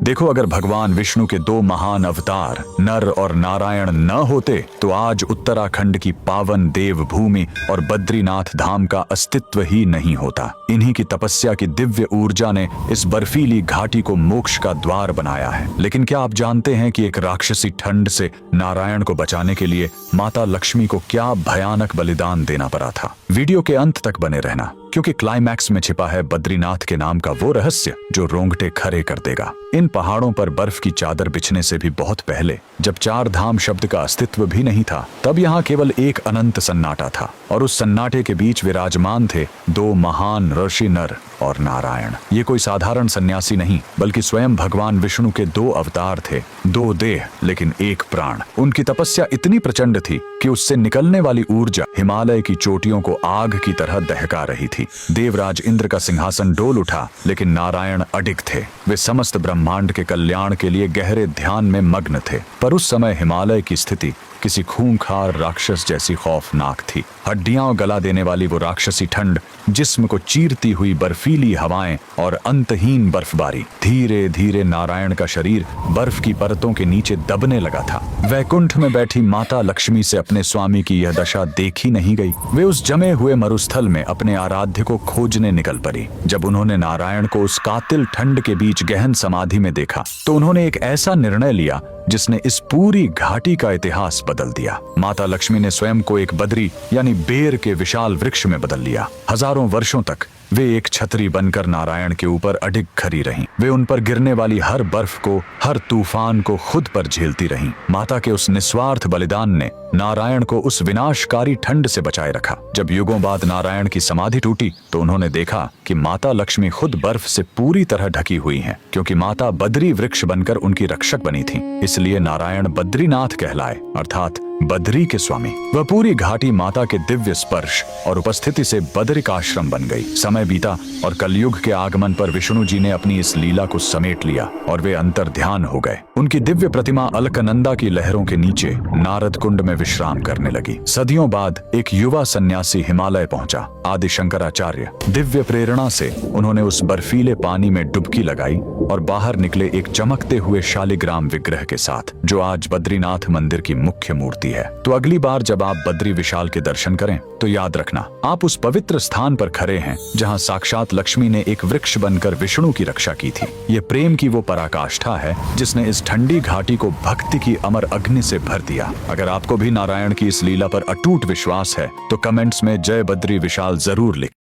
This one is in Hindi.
देखो, अगर भगवान विष्णु के दो महान अवतार नर और नारायण न होते तो आज उत्तराखंड की पावन देव भूमि और बद्रीनाथ धाम का अस्तित्व ही नहीं होता। इन्हीं की तपस्या की दिव्य ऊर्जा ने इस बर्फीली घाटी को मोक्ष का द्वार बनाया है। लेकिन क्या आप जानते हैं कि एक राक्षसी ठंड से नारायण को बचाने के लिए माता लक्ष्मी को क्या भयानक बलिदान देना पड़ा था? वीडियो के अंत तक बने रहना, क्योंकि क्लाइमैक्स में छिपा है बद्रीनाथ के नाम का वो रहस्य जो रोंगटे खड़े कर देगा। इन पहाड़ों पर बर्फ की चादर बिछने से भी बहुत पहले, जब चार धाम शब्द का अस्तित्व भी नहीं था, तब यहाँ केवल एक अनंत सन्नाटा था, और उस सन्नाटे के बीच विराजमान थे दो महान ऋषि नर और नारायण। ये कोई साधारण सन्यासी नहीं, बल्कि स्वयं भगवान विष्णु के दो अवतार थे, दो देह लेकिन एक प्राण। उनकी तपस्या इतनी प्रचंड थी कि उससे निकलने वाली ऊर्जा हिमालय की चोटियों को आग की तरह दहका रही थी। देवराज इंद्र का सिंहासन डोल उठा, लेकिन नारायण अडिग थे। वे समस्त ब्रह्मांड के कल्याण के लिए गहरे ध्यान में मग्न थे। पर उस समय हिमालय की स्थिति किसी खूंखार राक्षस जैसी खौफनाक थी। हड्डियां गला देने वाली वो राक्षसी ठंड, जिस्म को चीरती हुई बर्फीली हवाएं और अंतहीन बर्फबारी। धीरे धीरे नारायण का शरीर बर्फ की परतों के नीचे दबने लगा था। वैकुंठ में बैठी माता लक्ष्मी से अपने स्वामी की यह दशा देखी नहीं गई। वे उस जमे हुए मरुस्थल में अपने आराध्य को खोजने निकल पड़ी। जब उन्होंने नारायण को उस कातिल ठंड के बीच गहन समाधि में देखा, तो उन्होंने एक ऐसा निर्णय लिया जिसने इस पूरी घाटी का इतिहास बदल दिया। माता लक्ष्मी ने स्वयं को एक बद्री यानी बेर के विशाल वृक्ष में बदल लिया। हजारों वर्षों तक वे एक छतरी बनकर नारायण के ऊपर अडिग खड़ी रहीं। वे उन पर गिरने वाली हर बर्फ को, हर तूफान को खुद पर झेलती रहीं। माता के उस निस्वार्थ बलिदान ने नारायण को उस विनाशकारी ठंड से बचाए रखा। जब युगों बाद नारायण की समाधि टूटी, तो उन्होंने देखा कि माता लक्ष्मी खुद बर्फ से पूरी तरह ढकी हुई हैं, क्योंकि माता बद्री वृक्ष बनकर उनकी रक्षक बनी थी। इसलिए नारायण बद्रीनाथ कहलाए, अर्थात बद्री के स्वामी। वह पूरी घाटी माता के दिव्य स्पर्श और उपस्थिति से बद्रिकाश्रम बन गई। समय बीता और कलयुग के आगमन पर विष्णु जी ने अपनी इस लीला को समेट लिया और वे अंतर ध्यान हो गए। उनकी दिव्य प्रतिमा अलकनंदा की लहरों के नीचे नारद कुंड में विश्राम करने लगी। सदियों बाद एक युवा सन्यासी हिमालय पहुंचा, आदि शंकराचार्य। दिव्य प्रेरणा से उन्होंने उस बर्फीले पानी में डुबकी लगाई और बाहर निकले एक चमकते हुए शालिग्राम विग्रह के साथ, जो आज बद्रीनाथ मंदिर की मुख्य मूर्ति है। तो अगली बार जब आप बद्री विशाल के दर्शन करें, तो याद रखना, आप उस पवित्र स्थान पर खड़े हैं जहां साक्षात लक्ष्मी ने एक वृक्ष बनकर विष्णु की रक्षा की थी। ये प्रेम की वो पराकाष्ठा है जिसने इस ठंडी घाटी को भक्ति की अमर अग्नि से भर दिया। अगर आपको भी नारायण की इस लीला पर अटूट विश्वास है, तो कमेंट्स में जय बद्री विशाल जरूर लिख